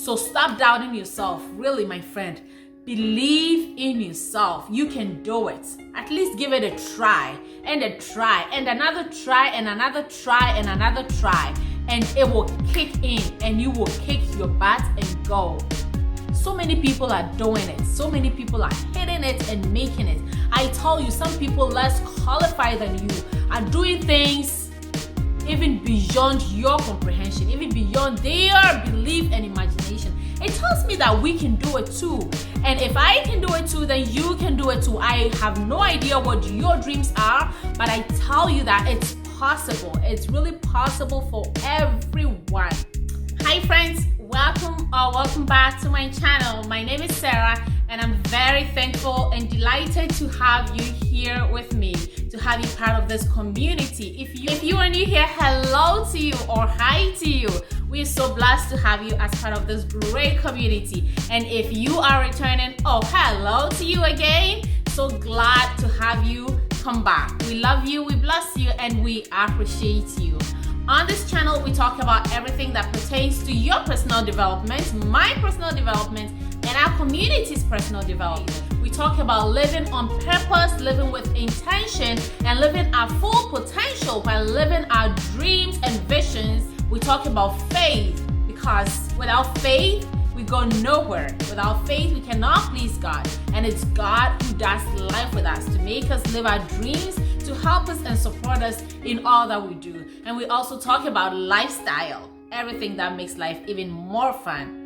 So stop doubting yourself. Really, my friend, believe in yourself. You can do it. At least give it a try and another try and another try and another try, and it will kick in and you will kick your butt and go. So many people are doing it. So many people are hitting it and making it. I tell you, some people less qualified than you are doing things even beyond your comprehension, even beyond their belief and imagination. It tells me that we can do it too. And if I can do it too, then you can do it too. I have no idea what your dreams are, but I tell you that it's possible. It's really possible for everyone. Hi friends, welcome back to my channel. My name is Sarah, and I'm very thankful and delighted to have you here with me, to have you part of this community. If you are new here, hello to you or hi to you. We're so blessed to have you as part of this great community. And if you are returning, oh, hello to you again. So glad to have you come back. We love you, we bless you, and we appreciate you. On this channel, we talk about everything that pertains to your personal development, my personal development, and our community's personal development. We talk about living on purpose, living with intention, and living our full potential by living our dreams and visions. We talk about faith, because without faith, we go nowhere. Without faith, we cannot please God. And it's God who does life with us to make us live our dreams, to help us and support us in all that we do. And we also talk about lifestyle, everything that makes life even more fun.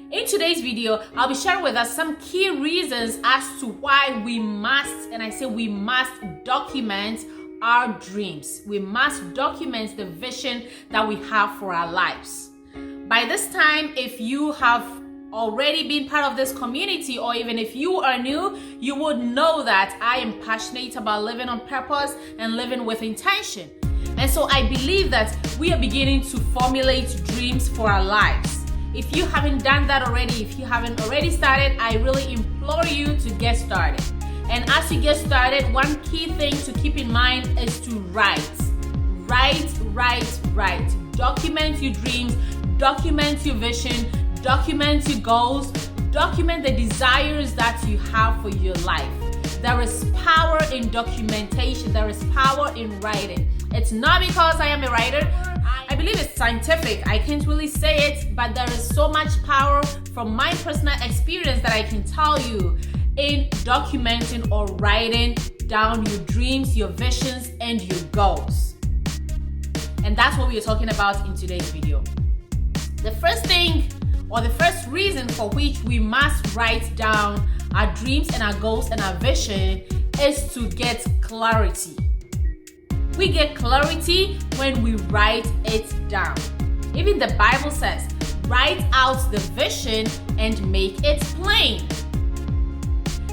In today's video, I'll be sharing with us some key reasons as to why we must, and I say we must, document our dreams. We must document the vision that we have for our lives. By this time, if you have already been part of this community, or even if you are new, you would know that I am passionate about living on purpose and living with intention. And so I believe that we are beginning to formulate dreams for our lives. If you haven't done that already, if you haven't already started, I really implore you to get started. And as you get started, one key thing to keep in mind is to write. Write. Document your dreams, document your vision, document your goals, document the desires that you have for your life. There is power in documentation. There is power in writing. It's not because I am a writer. I believe it's scientific. I can't really say it, but there is so much power from my personal experience that I can tell you in documenting or writing down your dreams, your visions, and your goals. And that's what we are talking about in today's video. The first thing, or the first reason for which we must write down our dreams and our goals and our vision is to get clarity. We get clarity when we write it down. Even the Bible says, write out the vision and make it plain.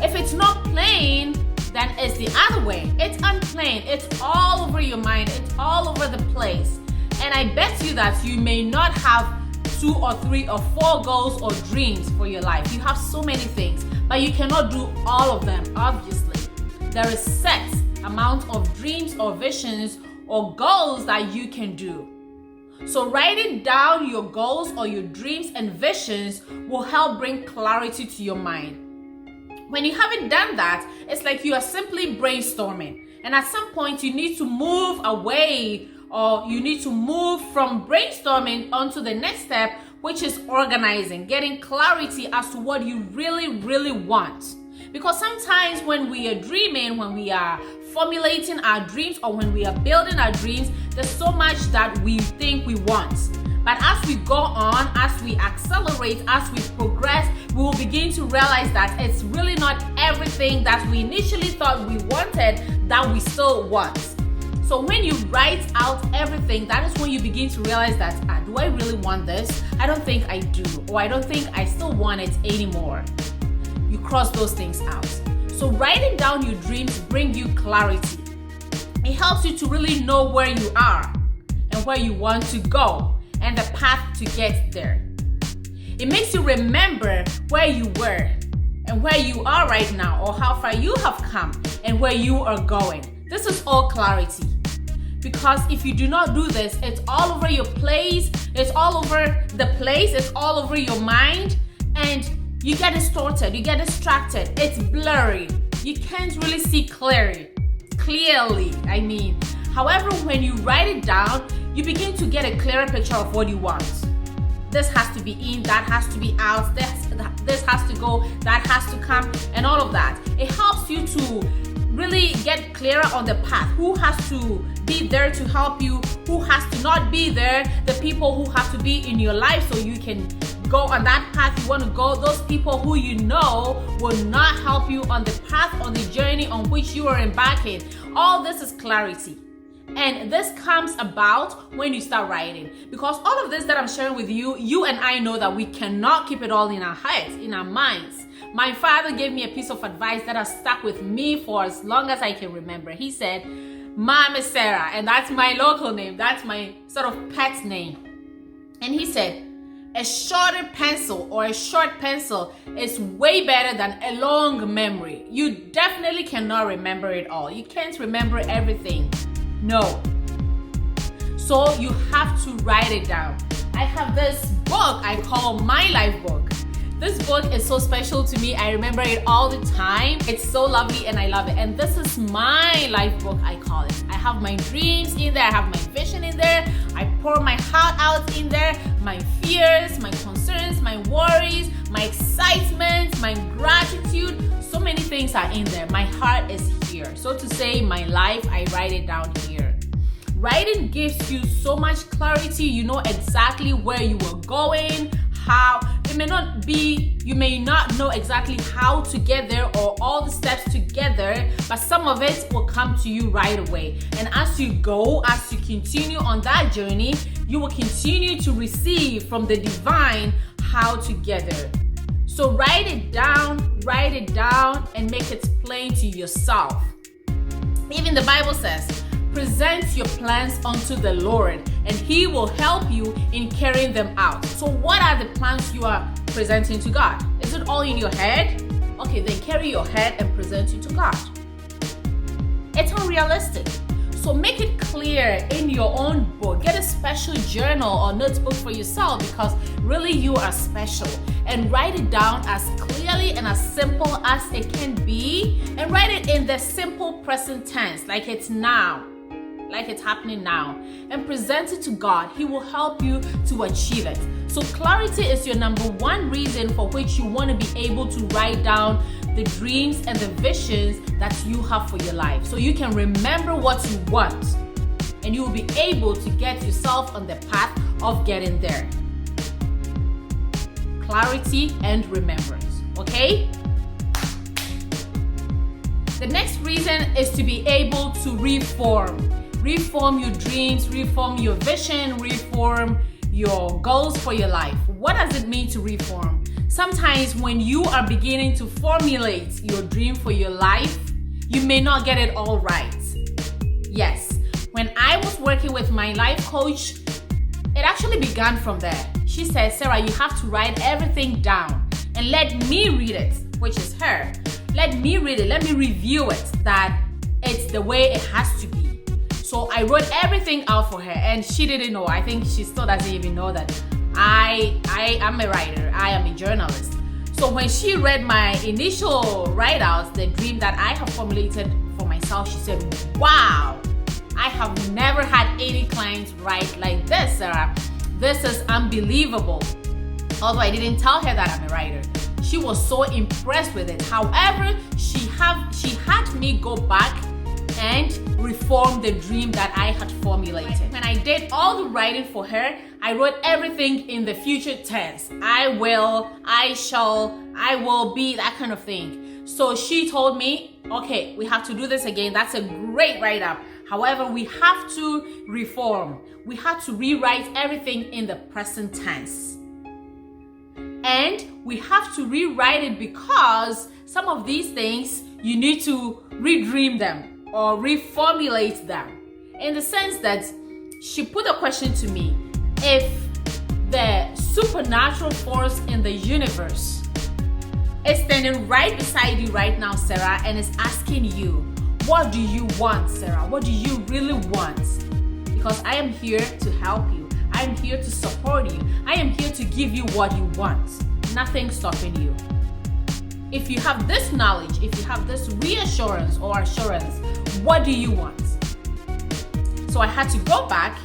If it's not plain, then it's the other way. It's unplain. It's all over your mind. It's all over the place. And I bet you that you may not have 2 or 3 or 4 goals or dreams for your life. You have so many things, but you cannot do all of them, obviously. There is set amount of dreams or visions or goals that you can do. So writing down your goals or your dreams and visions will help bring clarity to your mind. When you haven't done that, it's like you are simply brainstorming. And at some point, you need to move away, or you need to move from brainstorming onto the next step, which is organizing, getting clarity as to what you really want. Because sometimes when we are dreaming, when we are formulating our dreams, or when we are building our dreams, there's so much that we think we want. But as we go on, as we accelerate, as we progress, we will begin to realize that it's really not everything that we initially thought we wanted that we still want. So when you write out everything, that is when you begin to realize that, do I really want this? I don't think I do, or I don't think I still want it anymore. You cross those things out. So writing down your dreams brings you clarity. It helps you to really know where you are and where you want to go, and the path to get there. It makes you remember where you were and where you are right now, or how far you have come and where you are going. This is all clarity. Because if you do not do this, it's all over your place, it's all over the place, it's all over your mind, and you get distorted, you get distracted, it's blurry. You can't really see clearly. However, when you write it down, you begin to get a clearer picture of what you want. This has to be in, that has to be out, this has to go, that has to come, and all of that. It helps you to really get clearer on the path. Who has to be there to help you? Who has to not be there? The people who have to be in your life so you can go on that path you want to go. Those people who you know will not help you on the path, on the journey on which you are embarking. All this is clarity. And this comes about when you start writing. Because all of this that I'm sharing with you, you and I know that we cannot keep it all in our heads, in our minds. My father gave me a piece of advice that has stuck with me for as long as I can remember. He said, Mama Sarah, and that's my local name. That's my sort of pet name. And he said, a shorter pencil or a short pencil is way better than a long memory. You definitely cannot remember it all. You can't remember everything. No. So you have to write it down. I have this book I call my life book. This book is so special to me. I remember it all the time. It's so lovely and I love it. And this is my life book, I call it. I have my dreams in there. I have my vision in there. I pour my heart out in there. My fears, my concerns, my worries, my excitement, my gratitude. So many things are in there. My heart is here. So to say, my life, I write it down here. Writing gives you so much clarity. You know exactly where you are going, how. You may not know exactly how to get there or all the steps to get there, but some of it will come to you right away. And as you go, as you continue on that journey, you will continue to receive from the divine how to get there. So write it down, and make it plain to yourself. Even the Bible says, present your plans unto the Lord, and He will help you in carrying them out. So what are the plans you are presenting to God? Is it all in your head? Okay, then carry your head and present it to God. It's unrealistic. So make it clear in your own book. Get a special journal or notebook for yourself, because really you are special. And write it down as clearly and as simple as it can be. And write it in the simple present tense, like it's now. Like it's happening now, and present it to God. He will help you to achieve it. So clarity is your number one reason for which you want to be able to write down the dreams and the visions that you have for your life, so you can remember what you want, and you will be able to get yourself on the path of getting there. Clarity and remembrance. Okay? The next reason is to be able to reform. Reform your dreams, reform your vision, reform your goals for your life. What does it mean to reform? Sometimes when you are beginning to formulate your dream for your life, you may not get it all right. Yes, when I was working with my life coach, it actually began from there. She said, Sarah, you have to write everything down and let me read it, which is her. Let me read it, let me review it, that it's the way it has to be. So I wrote everything out for her, and she didn't know. I think she still doesn't even know that I am a writer. I am a journalist. So when she read my initial write-outs, the dream that I have formulated for myself, she said, wow, I have never had any clients write like this, Sarah. This is unbelievable. Although I didn't tell her that I'm a writer. She was so impressed with it. However, she had me go back and reform the dream that I had formulated. When I did all the writing for her, I wrote everything in the future tense. I will, I shall, I will be, that kind of thing. So she told me, okay, we have to do this again. That's a great write-up. However, we have to reform. We have to rewrite everything in the present tense. And we have to rewrite it because some of these things, you need to redream them or reformulate them, in the sense that she put a question to me: if the supernatural force in the universe is standing right beside you right now, Sarah, and is asking you, what do you want, Sarah? What do you really want? because I am here to help you. I am here to support you. I am here to give you what you want. Nothing stopping you. If you have this knowledge, if you have this reassurance or assurance, what do you want? So I had to go back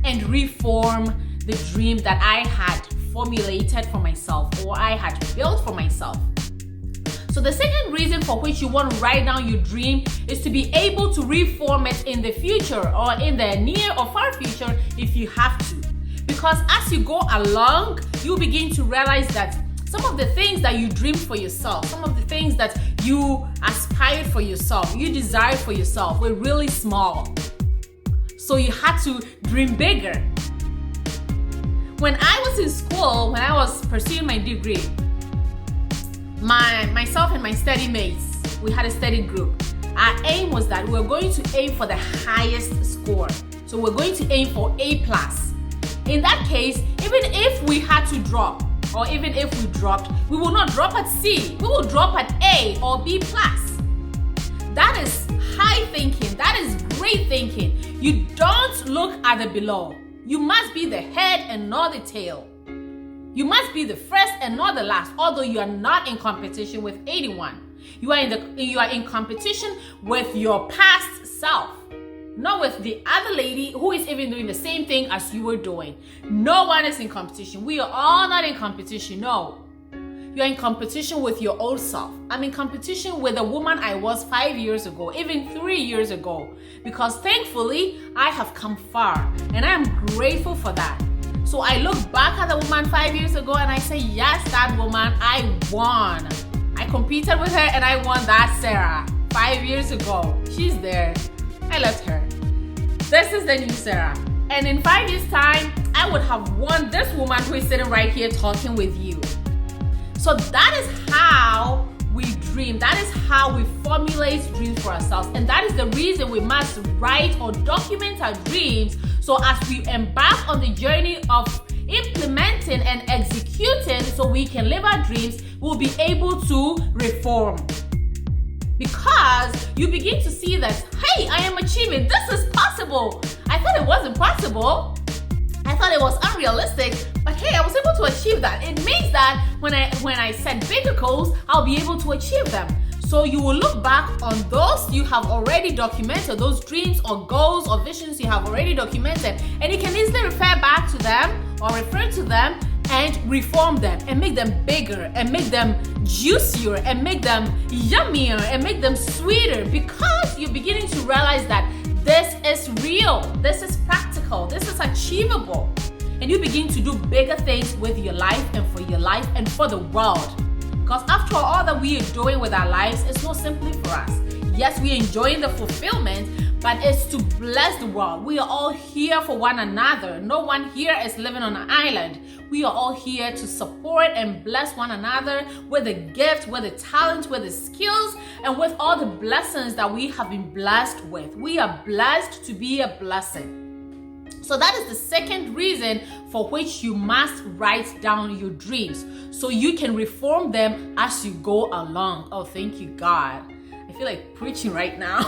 and reform the dream that I had formulated for myself or I had built for myself. So the second reason for which you want to write down your dream is to be able to reform it in the future or in the near or far future if you have to. Because as you go along, you begin to realize that some of the things that you dreamed for yourself, some of the things that you aspired for yourself, you desired for yourself were really small. So you had to dream bigger. When I was in school, when I was pursuing my degree, myself and my study mates, we had a study group. Our aim was that we were going to aim for the highest score. So we're going to aim for A+. In that case, even if we had to drop, or even if we dropped, we will not drop at C. We will drop at A or B+. That is high thinking. That is great thinking. You don't look at the below. You must be the head and not the tail. You must be the first and not the last, although you are not in competition with anyone. You are in competition with your past self, not with the other lady who is even doing the same thing as you were doing. No one is in competition. We are all not in competition. No. You're in competition with your old self. I'm in competition with the woman I was 5 years ago, even 3 years ago, because thankfully I have come far and I am grateful for that. So I look back at the woman 5 years ago and I say, yes, that woman, I won. I competed with her and I won that Sarah 5 years ago. She's there. I left her. This is the new Sarah. And in 5 years' time, I would have won this woman who is sitting right here talking with you. So that is how we dream. That is how we formulate dreams for ourselves. And that is the reason we must write or document our dreams. So as we embark on the journey of implementing and executing so we can live our dreams, we'll be able to reform. Because you begin to see that, hey, I am achieving. This is possible. I thought it wasn't possible. I thought it was unrealistic, but hey, I was able to achieve that. It means that when I set bigger goals, I'll be able to achieve them. So you will look back on those you have already documented, those dreams or goals or visions you have already documented, and you can easily refer back to them or refer to them and reform them and make them bigger and make them juicier and make them yummier and make them sweeter, because you're beginning to realize that this is real, this is practical, this is achievable. And you begin to do bigger things with your life and for your life and for the world. Because after all that we are doing with our lives, it's not simply for us. Yes, we are enjoying the fulfillment, but it's to bless the world. We are all here for one another. No one here is living on an island. We are all here to support and bless one another with the gift, with the talent, with the skills, and with all the blessings that we have been blessed with. We are blessed to be a blessing. So that is the second reason for which you must write down your dreams, so you can reform them as you go along. Oh, thank you, God. I feel like preaching right now,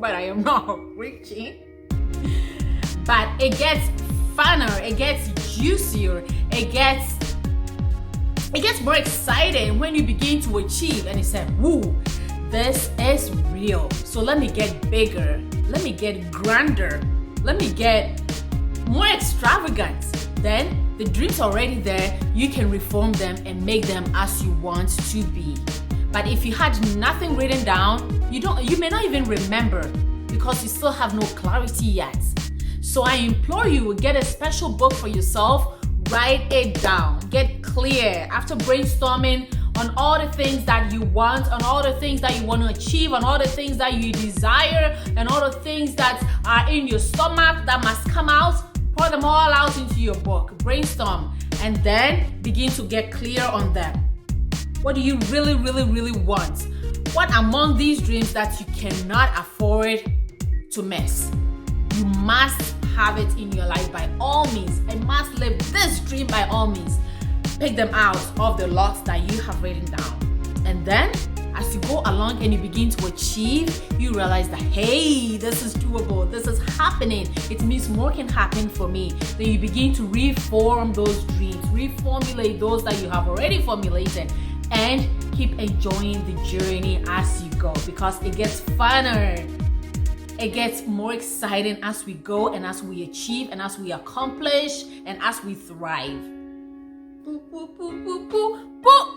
but I am not preaching. But it gets funner, it gets juicier, it gets more exciting when you begin to achieve and you say, woo, this is real. So let me get bigger, let me get grander, let me get more extravagant. Then the dreams are already there. You can reform them and make them as you want to be. But if you had nothing written down, you may not even remember, because you still have no clarity yet. So I implore you, get a special book for yourself, write it down, get clear after brainstorming on all the things that you want, on all the things that you want to achieve, on all the things that you desire, and all the things that are in your stomach that must come out. Pour them all out into your book, brainstorm, and then begin to get clear on them. What do you really, really, really want? What among these dreams that you cannot afford to miss? You must have it in your life by all means. I must live this dream by all means. Pick them out of the lots that you have written down. And then, as you go along and you begin to achieve, you realize that, hey, this is doable, this is happening. It means more can happen for me. Then you begin to reform those dreams, reformulate those that you have already formulated, and keep enjoying the journey as you go, because it gets funner. It gets more exciting as we go and as we achieve and as we accomplish and as we thrive. Boop, boop, boop, boop, boop, boop.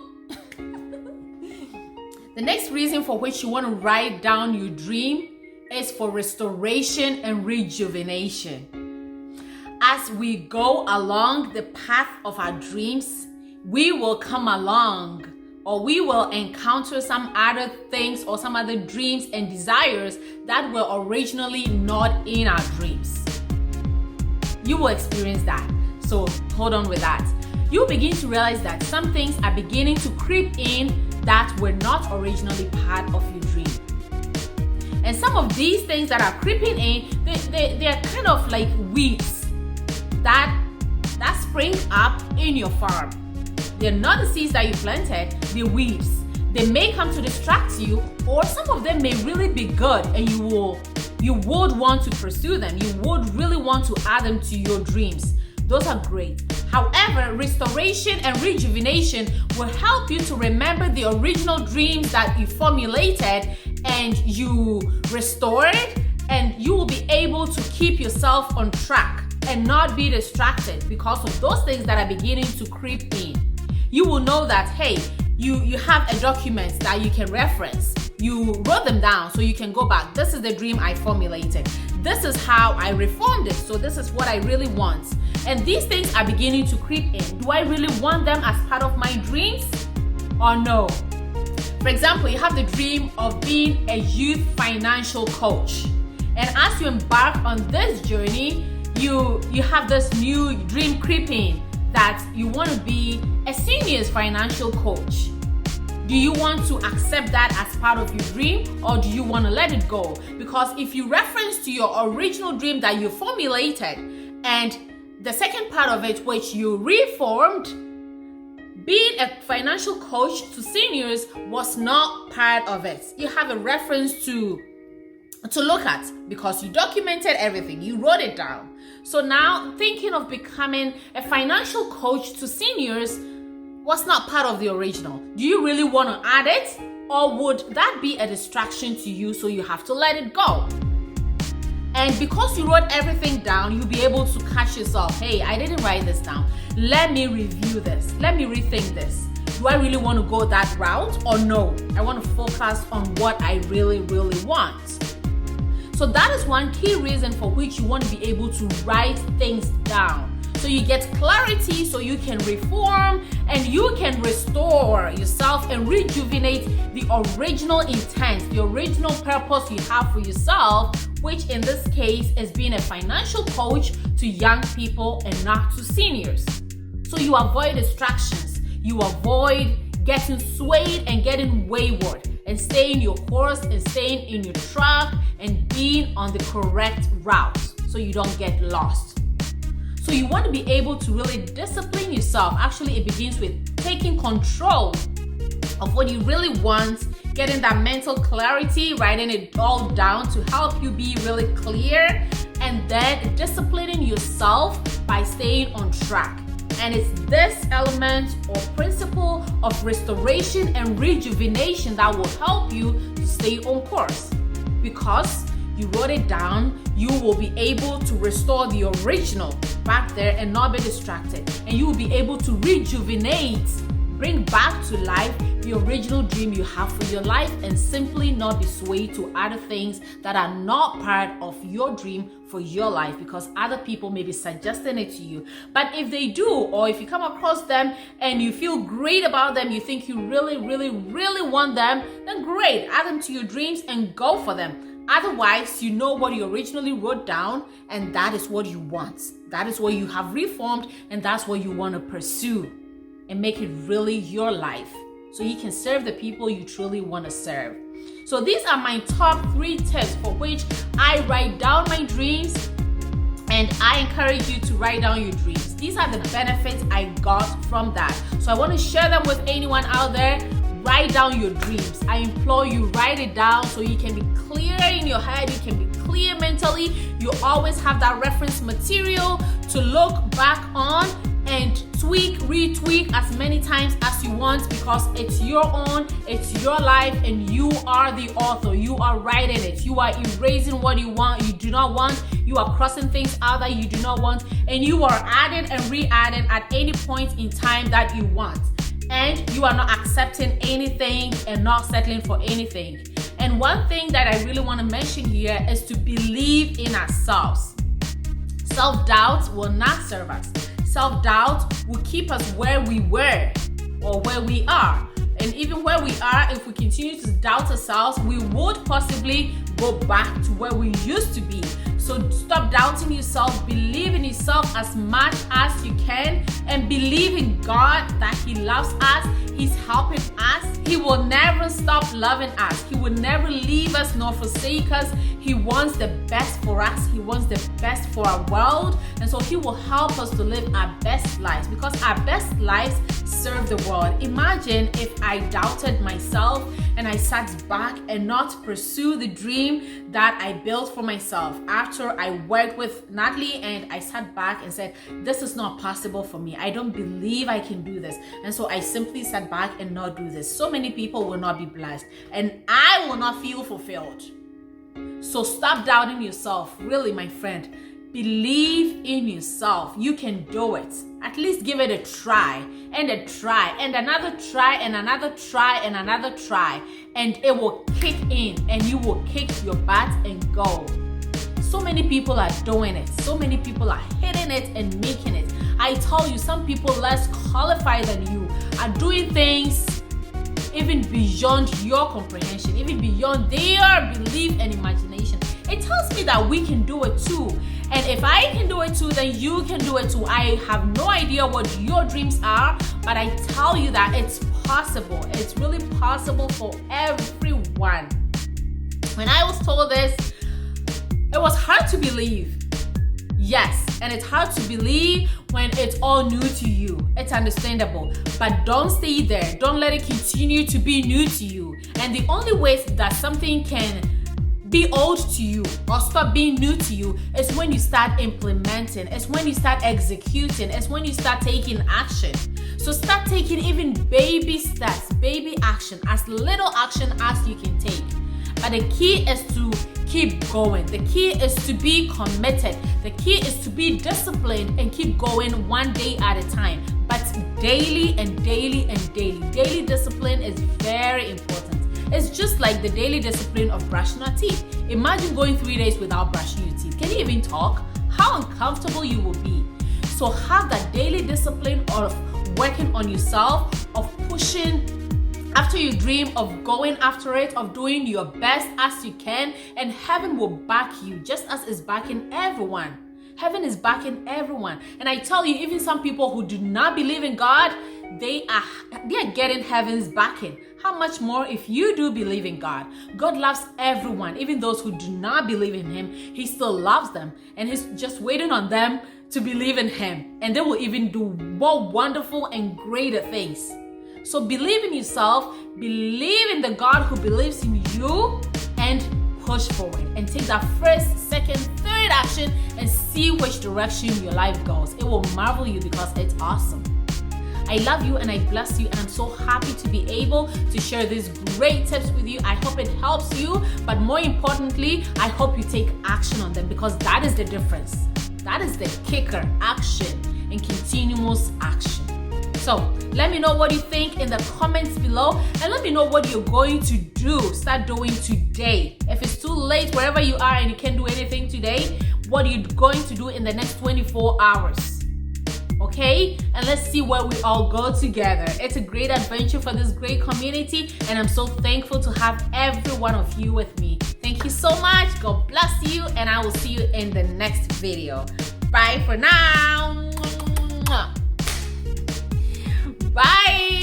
The next reason for which you want to write down your dream is for restoration and rejuvenation. As we go along the path of our dreams, we will come along, or we will encounter some other things or some other dreams and desires that were originally not in our dreams. You will experience that. So hold on with that. You begin to realize that some things are beginning to creep in that were not originally part of your dream. And some of these things that are creeping in, they're kind of like weeds that spring up in your farm. They're not the seeds that you planted, they're weeds. They may come to distract you, or some of them may really be good and you would want to pursue them. You would really want to add them to your dreams. Those are great. However, restoration and rejuvenation will help you to remember the original dreams that you formulated and you restored, and you will be able to keep yourself on track and not be distracted because of those things that are beginning to creep in. You will know that, hey, you have a document that you can reference. You wrote them down so you can go back. This is the dream I formulated. This is how I reformed it. So this is what I really want. And these things are beginning to creep in. Do I really want them as part of my dreams or no? For example, you have the dream of being a youth financial coach. And as you embark on this journey, you have this new dream creeping that you want to be a seniors financial coach. Do you want to accept that as part of your dream, or do you want to let it go? Because if you reference to your original dream that you formulated and the second part of it, which you reformed, being a financial coach to seniors was not part of it. You have a reference to look at because you documented everything, you wrote it down. So now thinking of becoming a financial coach to seniors was not part of the original. Do you really want to add it, or would that be a distraction to you, so you have to let it go? And because you wrote everything down, you'll be able to catch yourself. Hey, I didn't write this down. Let me review this. Let me rethink this. Do I really want to go that route, or no? I want to focus on what I really, really want. So that is one key reason for which you want to be able to write things down. So you get clarity, so you can reform and you can restore yourself and rejuvenate the original intent, the original purpose you have for yourself, which in this case is being a financial coach to young people and not to seniors. So you avoid distractions, you avoid getting swayed and getting wayward, and staying your course and staying in your track and being on the correct route so you don't get lost. So you want to be able to really discipline yourself. Actually, it begins with taking control of what you really want, getting that mental clarity, writing it all down to help you be really clear, and then disciplining yourself by staying on track. And it's this element or principle of restoration and rejuvenation that will help you to stay on course. Because you wrote it down, you will be able to restore the original back there and not be distracted. And you will be able to rejuvenate, bring back to life the original dream you have for your life, and simply not be swayed to other things that are not part of your dream for your life, because other people may be suggesting it to you. But if they do, or if you come across them and you feel great about them, you think you really, really, really want them, then great, add them to your dreams and go for them. Otherwise, you know what you originally wrote down, and that is what you want. That is what you have reformed, and that's what you want to pursue and make it really your life, so you can serve the people you truly want to serve. So these are my top 3 tips for which I write down my dreams, and I encourage you to write down your dreams. These are the benefits I got from that. So I want to share them with anyone out there. write down your dreams. I implore you, write it down so you can be clear in your head, you can be clear mentally. You always have that reference material to look back on and tweak, retweak as many times as you want, because it's your own, it's your life, and you are the author. You are writing it. You are erasing what you want, you do not want. You are crossing things out that you do not want, and you are adding and re-adding at any point in time that you want. And you are not accepting anything and not settling for anything. And one thing that I really want to mention here is to believe in ourselves. Self-doubt will not serve us. Self-doubt will keep us where we were or where we are. And even where we are, if we continue to doubt ourselves, we would possibly go back to where we used to be. So stop doubting yourself, believe in yourself as much as you can, and believe in God that He loves us, He's helping us. He will never stop loving us. He will never leave us nor forsake us. He wants the best for us. He wants the best for our world. And so He will help us to live our best lives, because our best lives serve the world. Imagine if I doubted myself and I sat back and not pursue the dream that I built for myself. After I worked with Natalie and I sat back and said, this is not possible for me. I don't believe I can do this. And so I simply sat back and not do this. So many people will not be blessed, and I will not feel fulfilled. So stop doubting yourself. Really, my friend, believe in yourself. You can do it. At least give it a try and another try and another try and another try, and it will kick in and you will kick your butt and go. So many people are doing it. So many people are hitting it and making it. I tell you, some people less qualified than you are doing things even beyond your comprehension, even beyond their belief and imagination. It tells me that we can do it too. And if I can do it too, then you can do it too. I have no idea what your dreams are, but I tell you that it's possible. It's really possible for everyone. When I was told this, it was hard to believe. Yes, and it's hard to believe when it's all new to you. It's understandable, but don't stay there. Don't let it continue to be new to you. And the only way that something can be old to you or stop being new to you is when you start implementing. It's when you start executing. It's when you start taking action. So start taking even baby steps, baby action, as little action as you can take. But the key is to keep going. The key is to be committed. The key is to be disciplined and keep going one day at a time. But daily and daily and daily. Daily discipline is very important. It's just like the daily discipline of brushing our teeth. Imagine going 3 days without brushing your teeth. Can you even talk? How uncomfortable you will be. So have that daily discipline of working on yourself, of pushing after your dream, of going after it, of doing your best as you can, and heaven will back you just as it's backing everyone. Heaven is backing everyone. And I tell you, even some people who do not believe in God, they are getting heaven's backing. How much more if you do believe in God? God loves everyone, even those who do not believe in Him. He still loves them, and He's just waiting on them to believe in Him, and they will even do more wonderful and greater things. So believe in yourself, believe in the God who believes in you, and push forward and take that first, second, third action and see which direction your life goes. It will marvel you because it's awesome. I love you and I bless you, and I'm so happy to be able to share these great tips with you. I hope it helps you, but more importantly, I hope you take action on them, because that is the difference. That is the kicker: action and continuous action. So let me know what you think in the comments below, and let me know what you're going to do. Start doing today. If it's too late wherever you are and you can't do anything today, what are you going to do in the next 24 hours? Okay, and let's see where we all go together. It's a great adventure for this great community, and I'm so thankful to have every one of you with me. Thank you so much. God bless you, and I will see you in the next video. Bye for now. Bye.